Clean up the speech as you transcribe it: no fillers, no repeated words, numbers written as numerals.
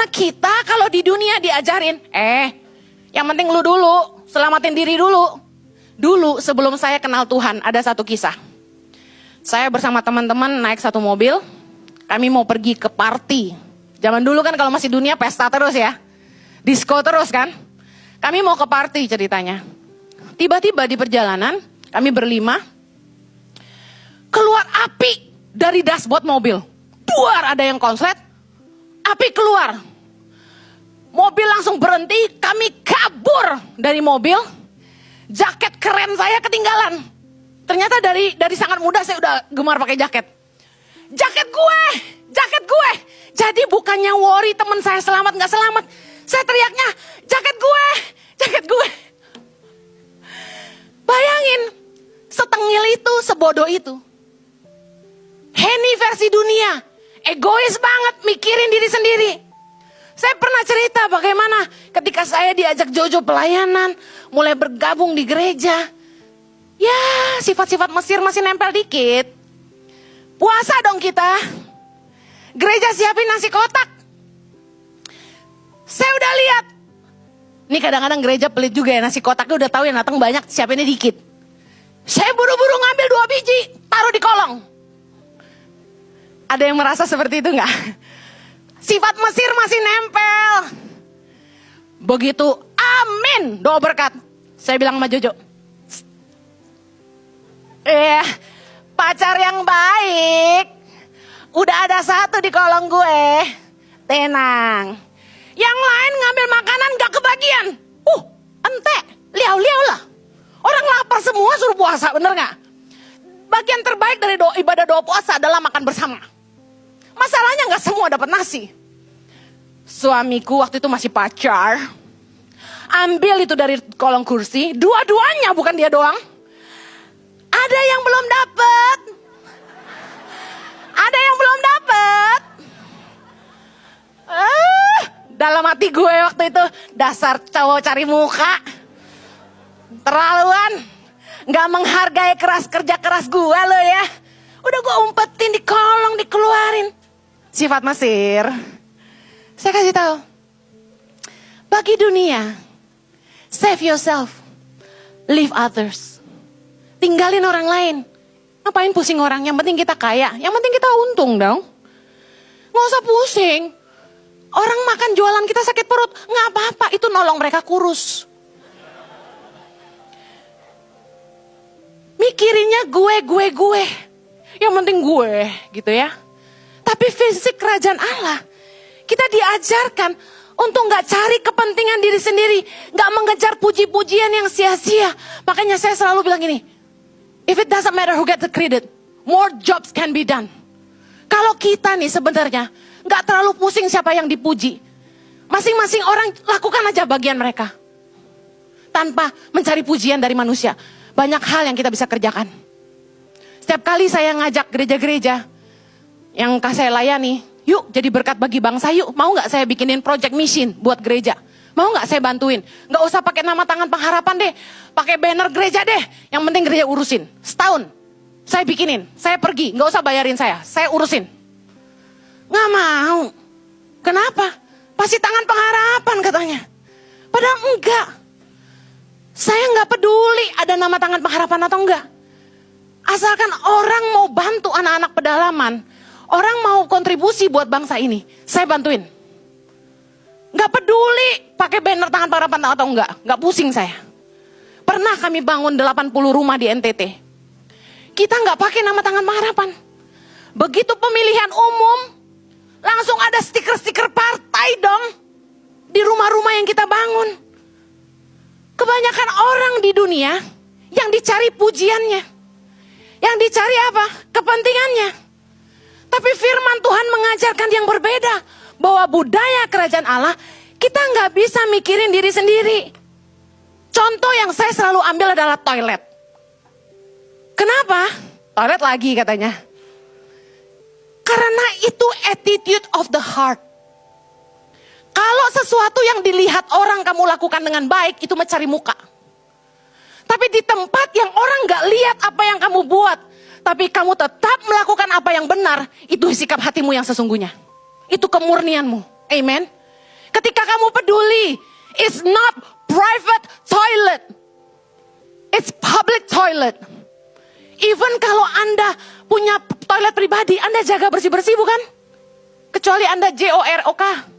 Karena kita kalau di dunia diajarin, yang penting lu dulu, selamatin diri dulu. Dulu sebelum saya kenal Tuhan, ada satu kisah. Saya bersama teman-teman naik satu mobil, kami mau pergi ke party. Zaman dulu kan kalau masih dunia pesta terus ya, disco terus kan. Kami mau ke party ceritanya. Tiba-tiba di perjalanan, kami berlima, keluar api dari dashboard mobil. Duar, ada yang konslet, api keluar. Mobil langsung berhenti, kami kabur dari mobil. Jaket keren saya ketinggalan. Ternyata dari sangat muda saya udah gemar pakai jaket. Jaket gue. Jadi bukannya worry teman saya selamat gak selamat. Saya teriaknya, jaket gue. Bayangin, setengil itu, sebodoh itu. Henny versi dunia, egois banget, mikirin diri sendiri. Saya pernah cerita bagaimana ketika saya diajak Jojo pelayanan, mulai bergabung di gereja. Ya, sifat-sifat Mesir masih nempel dikit. Puasa dong kita. Gereja siapin nasi kotak. Saya udah lihat. Ini kadang-kadang gereja pelit juga ya, nasi kotaknya udah tahu yang datang banyak, siapinnya dikit. Saya buru-buru ngambil 2 biji, taruh di kolong. Ada yang merasa seperti itu enggak? Sifat Mesir masih nempel. Begitu, amin, doa berkat. Saya bilang sama Jojo, pacar yang baik, udah ada 1 di kolong gue, tenang. Yang lain ngambil makanan gak kebagian. Ente, liau-liau lah. Orang lapar semua suruh puasa, bener gak? Bagian terbaik dari ibadah doa puasa adalah makan bersama. Masalahnya gak semua dapat nasi. Suamiku waktu itu masih pacar, ambil itu dari kolong kursi, dua-duanya, bukan dia doang. Ada yang belum dapat. Dalam hati gue waktu itu, dasar cowok cari muka. Terlaluan, gak menghargai kerja keras gue lo ya. Udah gue umpetin di kolong, dikeluarin. Sifat Mesir. Saya kasih tahu, bagi dunia, save yourself, leave others. Tinggalin orang lain. Ngapain pusing orang? Yang penting kita kaya, yang penting kita untung dong. Gak usah pusing. Orang makan jualan kita sakit perut, gak apa-apa, itu nolong mereka kurus. Mikirinnya gue. Yang penting gue, gitu ya. Tapi fisik kerajaan Allah, kita diajarkan untuk gak cari kepentingan diri sendiri. Gak mengejar puji-pujian yang sia-sia. Makanya saya selalu bilang gini, if it doesn't matter who gets the credit, more jobs can be done. Kalau kita nih sebenarnya gak terlalu pusing siapa yang dipuji. Masing-masing orang lakukan aja bagian mereka. Tanpa mencari pujian dari manusia. Banyak hal yang kita bisa kerjakan. Setiap kali saya ngajak gereja-gereja yang saya layani, yuk jadi berkat bagi bangsa yuk. Mau gak saya bikinin project mission buat gereja? Mau gak saya bantuin? Gak usah pakai nama tangan pengharapan deh. Pakai banner gereja deh. Yang penting gereja urusin. Setahun saya bikinin. Saya pergi, gak usah bayarin saya urusin. Gak mau. Kenapa? Pasti tangan pengharapan katanya. Padahal enggak. Saya gak peduli ada nama tangan pengharapan atau enggak. Asalkan orang mau bantu anak-anak pedalaman, orang mau kontribusi buat bangsa ini, saya bantuin. Gak peduli pakai banner tangan pengharapan atau enggak. Gak pusing saya. Pernah kami bangun 80 rumah di NTT. Kita gak pakai nama tangan pengharapan. Begitu pemilihan umum, langsung ada stiker-stiker partai dong. Di rumah-rumah yang kita bangun. Kebanyakan orang di dunia yang dicari pujiannya. Yang dicari apa? Kepentingannya. Tapi firman Tuhan mengajarkan yang berbeda. Bahwa budaya kerajaan Allah, kita gak bisa mikirin diri sendiri. Contoh yang saya selalu ambil adalah toilet. Kenapa? Toilet lagi katanya. Karena itu attitude of the heart. Kalau sesuatu yang dilihat orang kamu lakukan dengan baik, itu mencari muka. Tapi di tempat yang orang gak lihat apa yang kamu buat, tapi kamu tetap melakukan apa yang benar, itu sikap hatimu yang sesungguhnya. Itu kemurnianmu. Amen. Ketika kamu peduli, it's not private toilet. It's public toilet. Even kalau Anda punya toilet pribadi, Anda jaga bersih-bersih bukan? Kecuali Anda JOROK.